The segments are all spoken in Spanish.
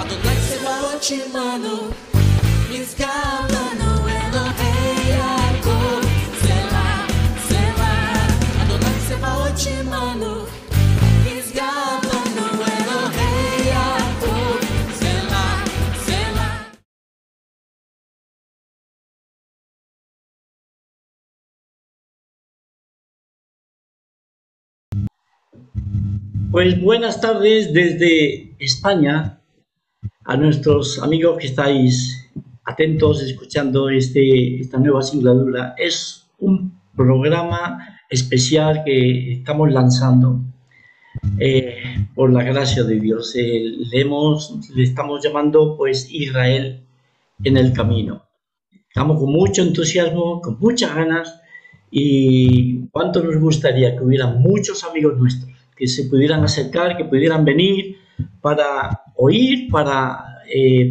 Adonai Sebaot Shimanu, Mizgavanu Elohei Yaakov, Selah, Selah. Adonai Sebaot Shimanu, Mizgavanu Elohei Yaakov, Selah, Selah. Pues buenas tardes desde España a nuestros amigos que estáis atentos escuchando esta nueva singladura. Es un programa especial que estamos lanzando por la gracia de Dios. Le estamos llamando pues Israel en el camino. Estamos con mucho entusiasmo, con muchas ganas y cuánto nos gustaría que hubiera muchos amigos nuestros que se pudieran acercar, que pudieran venir para oír, para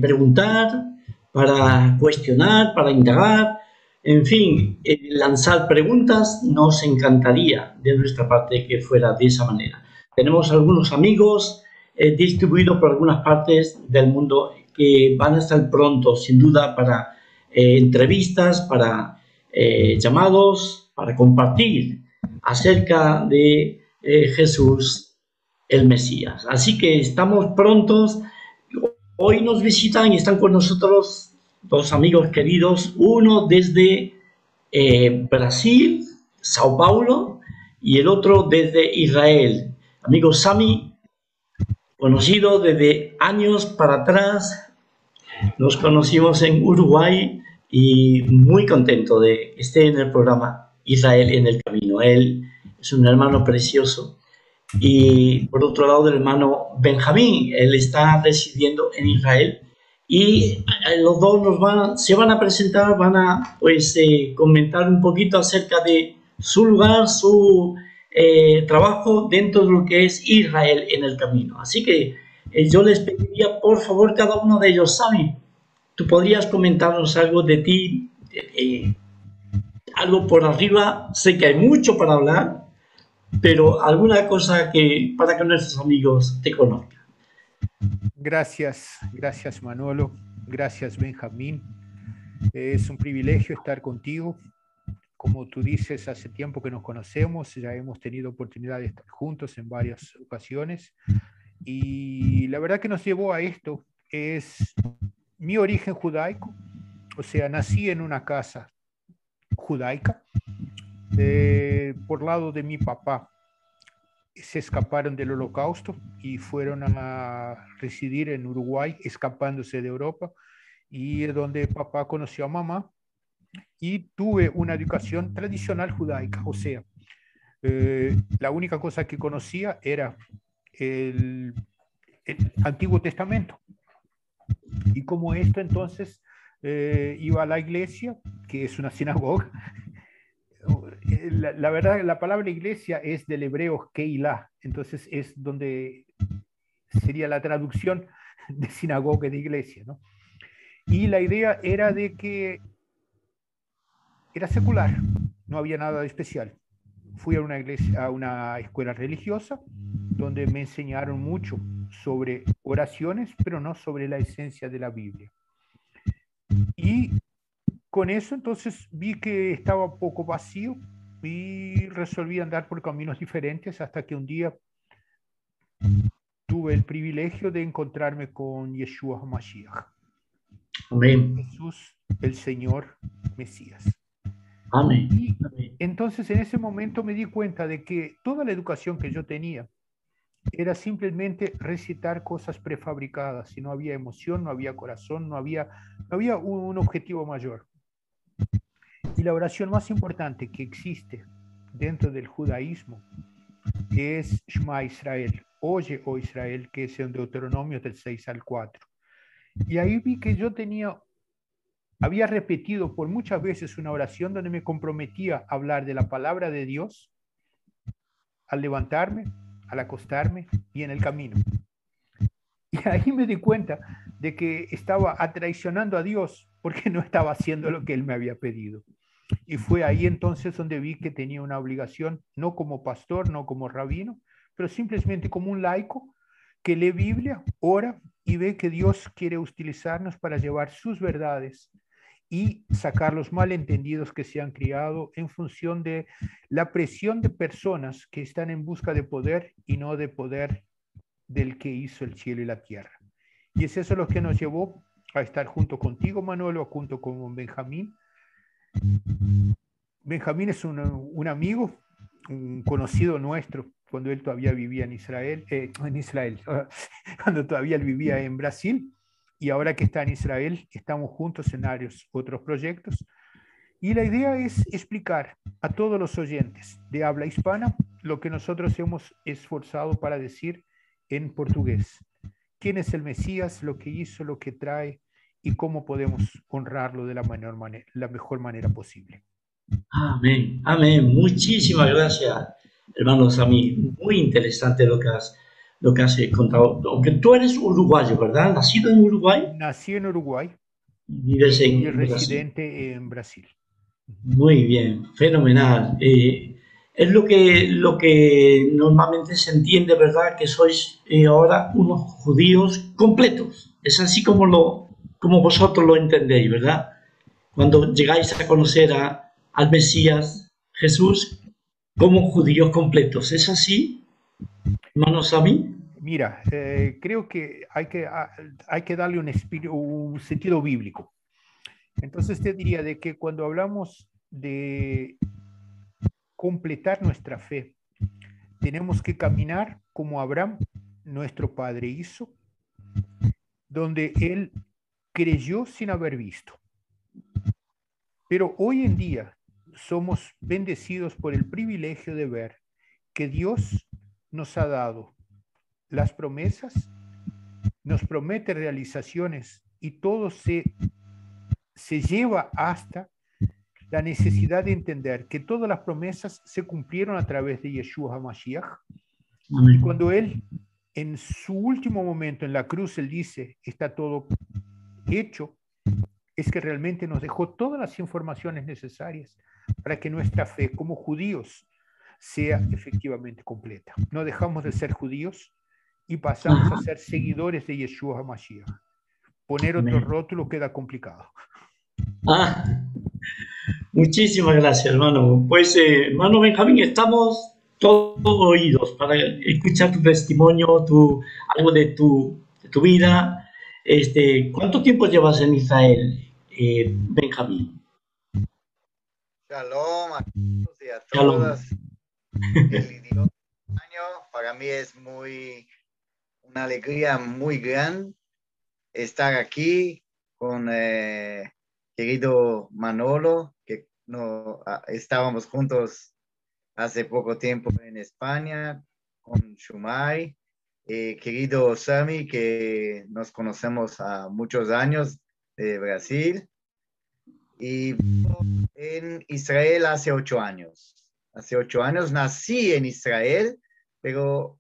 preguntar, para cuestionar, para indagar, en fin, lanzar preguntas. Nos encantaría de nuestra parte que fuera de esa manera. Tenemos algunos amigos distribuidos por algunas partes del mundo que van a estar pronto, sin duda, para entrevistas, para llamados, para compartir acerca de Jesús el Mesías. Así que estamos prontos. Hoy nos visitan y están con nosotros dos amigos queridos, uno desde Brasil, Sao Paulo, y el otro desde Israel. Amigo Sami, conocido desde años para atrás, nos conocimos en Uruguay y muy contento de que esté en el programa Israel en el Camino. Él es un hermano precioso. Y por otro lado, el hermano Benjamín, él está residiendo en Israel y los dos se van a presentar, van a pues comentar un poquito acerca de su lugar, su trabajo dentro de lo que es Israel en el Camino. Así que yo les pediría, por favor, cada uno de ellos, Sami, ¿tú podrías comentarnos algo de ti? Algo por arriba, sé que hay mucho para hablar, pero alguna cosa que para que nuestros amigos te conozcan. Gracias Manolo, gracias Benjamín. Es un privilegio estar contigo. Como tú dices, hace tiempo que nos conocemos, ya hemos tenido oportunidad de estar juntos en varias ocasiones y la verdad que nos llevó a esto es mi origen judaico, o sea, nací en una casa judaica. Por lado de mi papá se escaparon del Holocausto y fueron a residir en Uruguay, escapándose de Europa, y donde papá conoció a mamá y tuve una educación tradicional judaica, o sea, la única cosa que conocía era el Antiguo Testamento. Y como esto entonces iba a la iglesia, que es una sinagoga. La verdad, la palabra iglesia es del hebreo Keilah, entonces es donde sería la traducción de sinagoga y de iglesia, ¿no? Y la idea era de que era secular, no había nada de especial. Fui a una iglesia, a una escuela religiosa, donde me enseñaron mucho sobre oraciones, pero no sobre la esencia de la Biblia. Y con eso entonces vi que estaba un poco vacío y resolví andar por caminos diferentes hasta que un día tuve el privilegio de encontrarme con Yeshua HaMashiach. Amén. Jesús, el Señor Mesías. Amén. Y entonces en ese momento me di cuenta de que toda la educación que yo tenía era simplemente recitar cosas prefabricadas, y no había emoción, no había corazón, no había un objetivo mayor. Y la oración más importante que existe dentro del judaísmo es Shema Israel, oye, oh Israel, que es en Deuteronomio del 6 al 4. Y ahí vi que yo había repetido por muchas veces una oración donde me comprometía a hablar de la palabra de Dios al levantarme, al acostarme y en el camino. Y ahí me di cuenta de que estaba traicionando a Dios porque no estaba haciendo lo que Él me había pedido. Y fue ahí entonces donde vi que tenía una obligación, no como pastor, no como rabino, pero simplemente como un laico, que lee Biblia, ora y ve que Dios quiere utilizarnos para llevar sus verdades y sacar los malentendidos que se han criado en función de la presión de personas que están en busca de poder y no de poder del que hizo el cielo y la tierra. Y es eso lo que nos llevó a estar junto contigo, Manolo, junto con Benjamín. Benjamín es un amigo, un conocido nuestro, cuando él todavía vivía en Israel, cuando todavía él vivía en Brasil, y ahora que está en Israel, estamos juntos en varios otros proyectos. Y la idea es explicar a todos los oyentes de habla hispana lo que nosotros hemos esforzado para decir en portugués. ¿Quién es el Mesías, lo que hizo, lo que trae y cómo podemos honrarlo de la mejor manera posible? Amén, amén. Muchísimas gracias, hermano Sammy. Muy interesante lo que has contado. Aunque tú eres uruguayo, ¿verdad? ¿Nacido en Uruguay? Nací en Uruguay Vives y en Brasil. residente en Brasil. Muy bien, fenomenal. Es lo que normalmente se entiende, ¿verdad? Que sois ahora unos judíos completos. Es así como vosotros lo entendéis, ¿verdad? Cuando llegáis a conocer al Mesías Jesús como judíos completos. ¿Es así, hermano Sami? Mira, creo que hay que darle un sentido bíblico. Entonces te diría de que cuando hablamos de completar nuestra fe, tenemos que caminar como Abraham, nuestro padre, hizo, donde él creyó sin haber visto. Pero hoy en día somos bendecidos por el privilegio de ver que Dios nos ha dado las promesas, nos promete realizaciones y todo se lleva hasta la necesidad de entender que todas las promesas se cumplieron a través de Yeshua HaMashiach. Y cuando él, en su último momento en la cruz, él dice, está todo hecho, es que realmente nos dejó todas las informaciones necesarias para que nuestra fe como judíos sea efectivamente completa. No dejamos de ser judíos y pasamos a ser seguidores de Yeshua HaMashiach. Poner otro rótulo queda complicado. Muchísimas gracias, hermano. Pues, hermano Benjamín, estamos todos oídos para escuchar tu testimonio, algo de tu vida. ¿Cuánto tiempo llevas en Israel, Benjamín? Shalom a todos y a todas. El idioma para mí es una alegría muy grande estar aquí con querido Manolo, que estábamos juntos hace poco tiempo en España, con Shumai, querido Sami, que nos conocemos a muchos años de Brasil, y en Israel hace 8 años. Hace 8 años nací en Israel, pero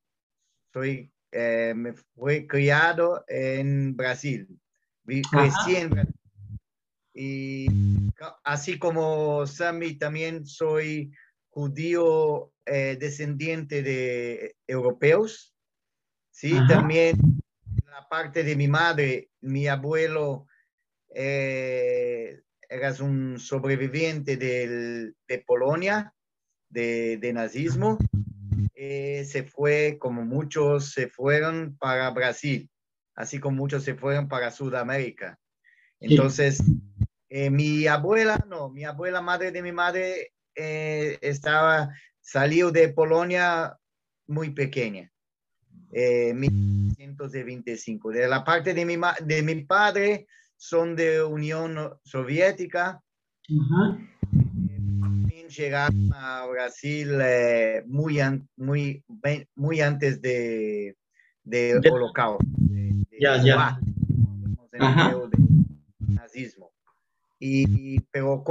me fui criado en Brasil. Crecí en Brasil. Y así como Sami, también soy judío descendiente de europeos. Sí, también la parte de mi madre, mi abuelo era un sobreviviente de Polonia, de nazismo. Se fue, como muchos se fueron para Brasil, así como muchos se fueron para Sudamérica. Entonces, mi abuela, madre de mi madre, salió de Polonia muy pequeña, 1925. De la parte de mi padre son de Unión Soviética. Llegaron a Brasil muy antes del Holocausto, del nazismo. Pero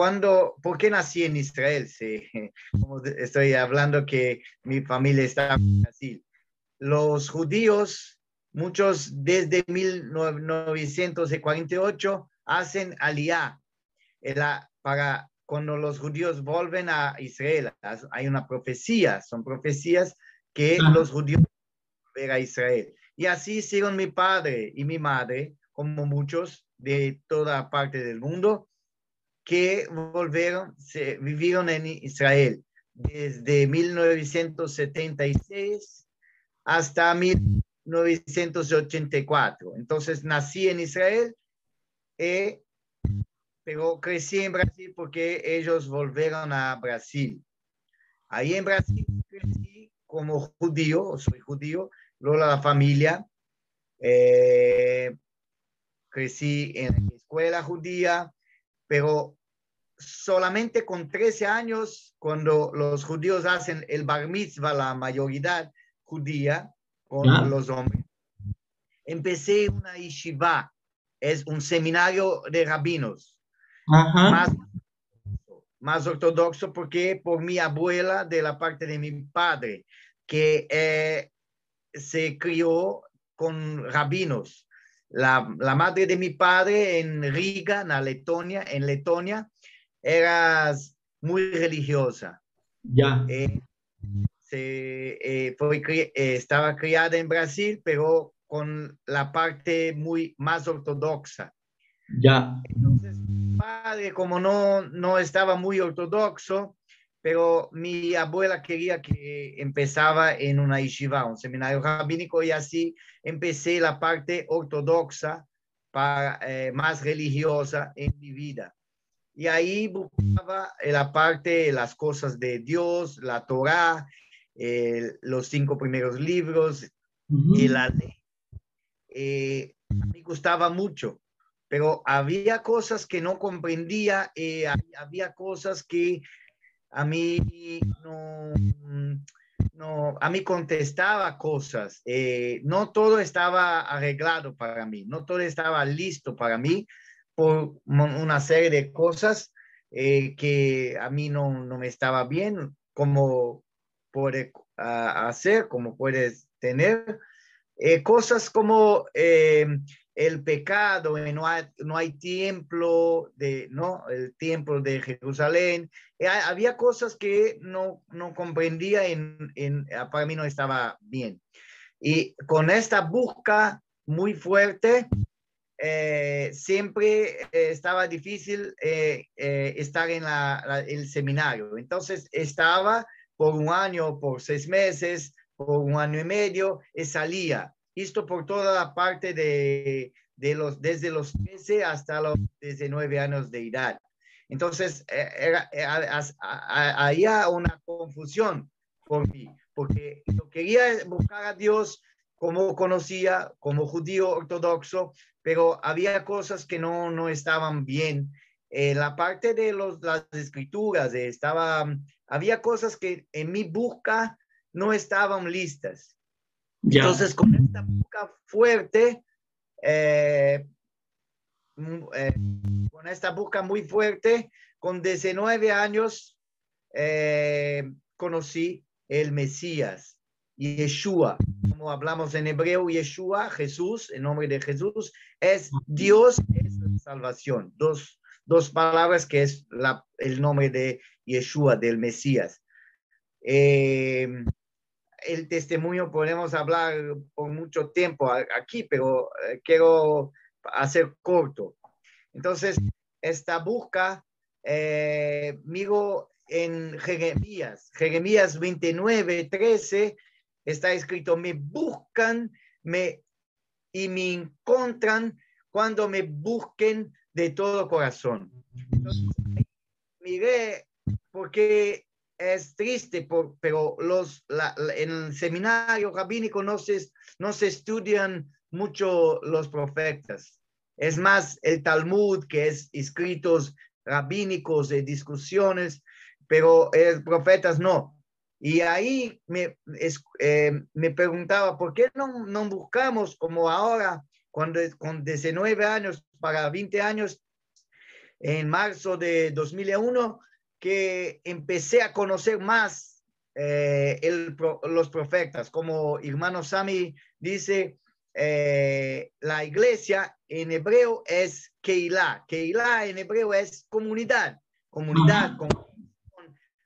¿por qué nací en Israel? Como estoy hablando que mi familia está en Brasil. Los judíos, muchos desde 1948, hacen aliyá para cuando los judíos vuelven a Israel. Hay una profecía, son profecías que los judíos vuelven a Israel. Y así hicieron mi padre y mi madre, como muchos de toda parte del mundo, que vivieron en Israel desde 1976 hasta 1984. Entonces nací en Israel, pero crecí en Brasil porque ellos volvieron a Brasil. Ahí en Brasil crecí como judío, soy judío, luego la familia. Crecí en la escuela judía, pero solamente con 13 años, cuando los judíos hacen el bar mitzvah, la mayoría judía, con ¿Ya? los hombres, empecé una yeshiva, es un seminario de rabinos, Ajá. más ortodoxo, porque por mi abuela de la parte de mi padre, que se crió con rabinos. La madre de mi padre en Riga, en Letonia, era muy religiosa. Ya. Estaba criada en Brasil, pero con la parte más ortodoxa. Ya. Entonces, mi padre, como no estaba muy ortodoxo, pero mi abuela quería que empezaba en una yeshiva, un seminario rabínico, y así empecé la parte ortodoxa, más religiosa en mi vida. Y ahí buscaba la parte, las cosas de Dios, la Torá, los 5 primeros libros y la ley. Me gustaba mucho, pero había cosas que no comprendía, había cosas que a mí a mí contestaba cosas. No todo estaba arreglado para mí, no todo estaba listo para mí por una serie de cosas que a mí no me estaba bien, como puede hacer, como puedes tener. Cosas como el pecado, no hay templo, ¿no? El templo de Jerusalén. Había cosas que no comprendía, para mí no estaba bien. Y con esta búsqueda muy fuerte, siempre estaba difícil estar en el seminario. Entonces estaba por un año, por 6 meses, por un año y medio, y salía. Esto por toda la parte desde los 13 hasta los 19 años de edad. Entonces, había una confusión por mí, porque yo quería buscar a Dios como conocía, como judío ortodoxo, pero había cosas que no estaban bien. La parte de las escrituras, había cosas que en mi busca no estaban listas. Ya. Entonces, con esta busca fuerte, con esta busca muy fuerte, con 19 años, conocí el Mesías, Yeshua, como hablamos en hebreo, Yeshua, Jesús, en nombre de Jesús, es Dios, es la salvación. Dos palabras que es el nombre de Yeshua, del Mesías. El testimonio podemos hablar por mucho tiempo aquí, pero quiero hacer corto. Entonces, esta busca, miro en Jeremías 29:13, está escrito: me buscan y me encuentran cuando me busquen de todo corazón. Entonces, miré, porque es triste, pero en el seminario rabínico no se estudian mucho los profetas. Es más el Talmud, que es escritos rabínicos de discusiones, pero profetas no. Y ahí me preguntaba, ¿por qué no buscamos como ahora, cuando con 19 años para 20 años, en marzo de 2001, que empecé a conocer más los profetas? Como hermano Sami dice, la iglesia en hebreo es Keilah. Keilah en hebreo es comunidad.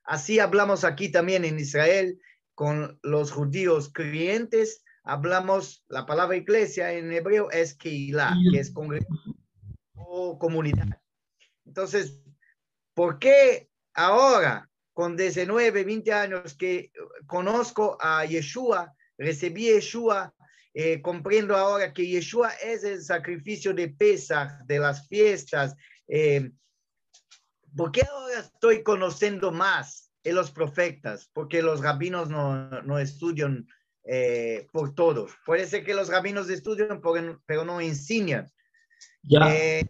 Así hablamos aquí también en Israel con los judíos creyentes. hablamos, la palabra iglesia en hebreo es Keilah, que es congregación o comunidad. Entonces, ¿por qué ahora, con 19, 20 años que conozco a Yeshua, recibí Yeshua, comprendo ahora que Yeshua es el sacrificio de Pesach, de las fiestas? ¿Por qué ahora estoy conociendo más en los profetas? Porque los rabinos no estudian por todo. Puede ser que los rabinos estudian, pero no enseñan. Ya. Es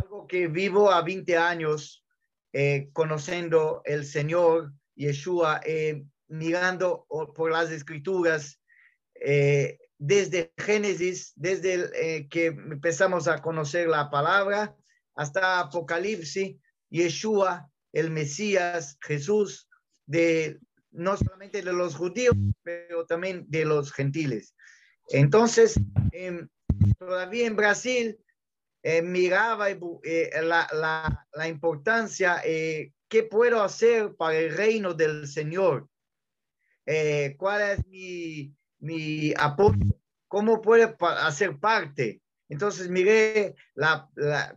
algo que vivo a 20 años conociendo el Señor Yeshua, mirando por las escrituras, desde Génesis, desde que empezamos a conocer la palabra, hasta Apocalipsis, Yeshua, el Mesías, Jesús, no solamente de los judíos, pero también de los gentiles. Entonces, todavía en Brasil, miraba la importancia, ¿qué puedo hacer para el reino del Señor? ¿Cuál es mi apoyo? ¿Cómo puedo hacer parte? Entonces miré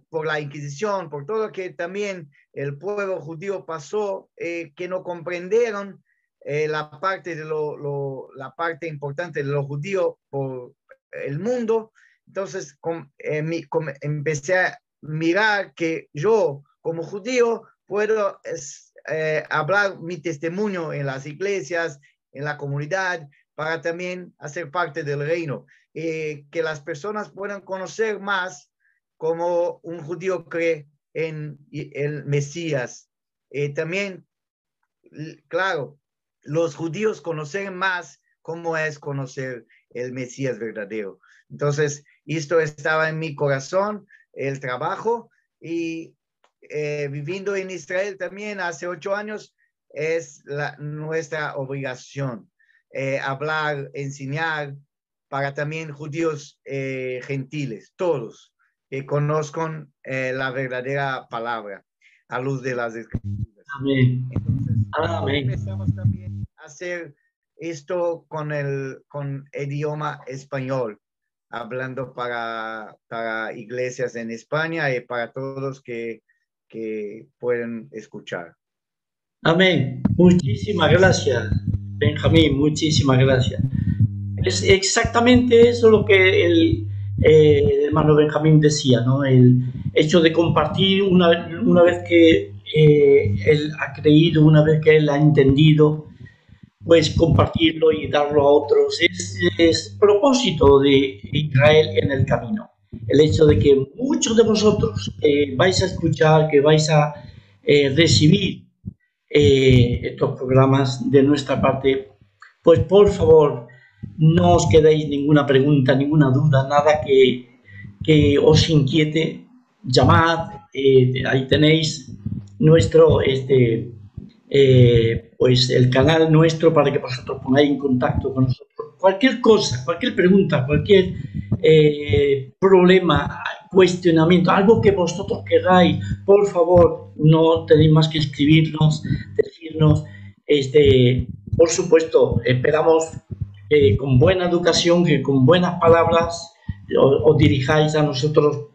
por la Inquisición, por todo que también el pueblo judío pasó, que no comprendieron la parte la parte importante de los judíos por el mundo. Entonces empecé a mirar que yo, como judío, puedo hablar mi testimonio en las iglesias, en la comunidad, para también hacer parte del reino. Que las personas puedan conocer más como un judío cree en el Mesías. También, claro, los judíos conocen más cómo es conocer el Mesías verdadero. Entonces, esto estaba en mi corazón, el trabajo, y viviendo en Israel también hace 8 años, es nuestra obligación hablar, enseñar, para también judíos gentiles, todos, que conozcan la verdadera palabra a luz de las escrituras. Amén. Entonces, Amén. empezamos también a hacer esto con idioma español, hablando para iglesias en España y para todos que pueden escuchar. Amén. Muchísimas gracias, Benjamín. Muchísimas gracias. Es exactamente eso lo que el hermano Benjamín decía, ¿no? El hecho de compartir una vez que él ha creído, una vez que él ha entendido, pues compartirlo y darlo a otros. Es propósito de Israel en el camino. El hecho de que muchos de vosotros vais a escuchar, que vais a recibir estos programas de nuestra parte, pues por favor, no os quedéis ninguna pregunta, ninguna duda, nada que os inquiete. Llamad, ahí tenéis nuestro pues el canal nuestro para que vosotros pongáis en contacto con nosotros. Cualquier cosa, cualquier pregunta, cualquier problema, cuestionamiento, algo que vosotros queráis, por favor, no tenéis más que escribirnos, decirnos. Por supuesto, esperamos que con buena educación, que con buenas palabras os dirijáis a nosotros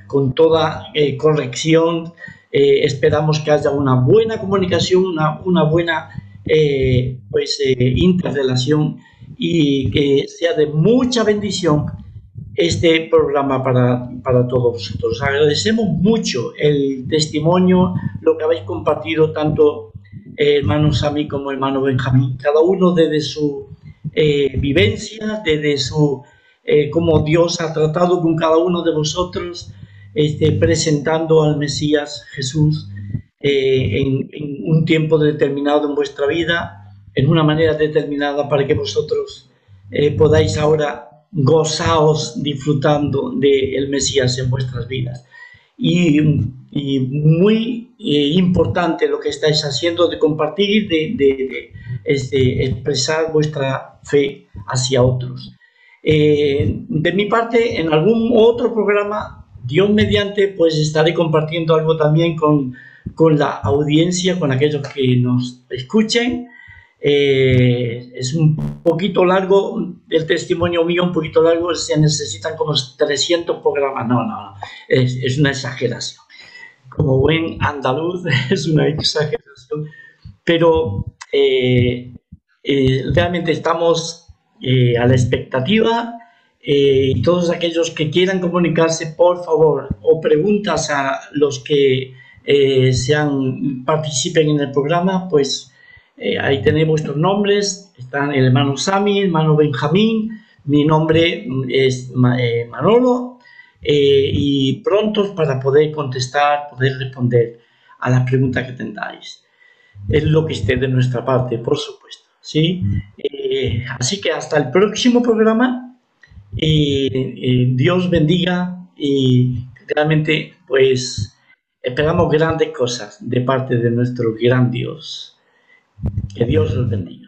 con toda corrección. Esperamos que haya una buena comunicación, una buena interrelación, y que sea de mucha bendición este programa para todos vosotros. Agradecemos mucho el testimonio, lo que habéis compartido tanto hermano Sammy como hermano Benjamín, cada uno desde su vivencia, desde su cómo Dios ha tratado con cada uno de vosotros, presentando al Mesías Jesús en un tiempo determinado en vuestra vida, en una manera determinada, para que vosotros podáis ahora gozaos disfrutando del Mesías en vuestras vidas. Y muy importante lo que estáis haciendo de compartir, de expresar vuestra fe hacia otros. De mi parte, en algún otro programa, Dios mediante, pues estaré compartiendo algo también con la audiencia, con aquellos que nos escuchen, Es un poquito largo, el testimonio mío un poquito largo, se necesitan como 300 programas. No, es una exageración. Como buen andaluz, es una exageración. Pero realmente estamos a la expectativa. Todos aquellos que quieran comunicarse, por favor, o preguntas a los que participen en el programa, pues ahí tenéis vuestros nombres. Están el hermano Sami, el hermano Benjamín, mi nombre es Manolo, y prontos para poder contestar, poder responder a las preguntas que tengáis. Es lo que esté de nuestra parte, por supuesto, ¿sí? Así que hasta el próximo programa. Dios bendiga y realmente pues esperamos grandes cosas de parte de nuestro gran Dios. Que Dios los bendiga.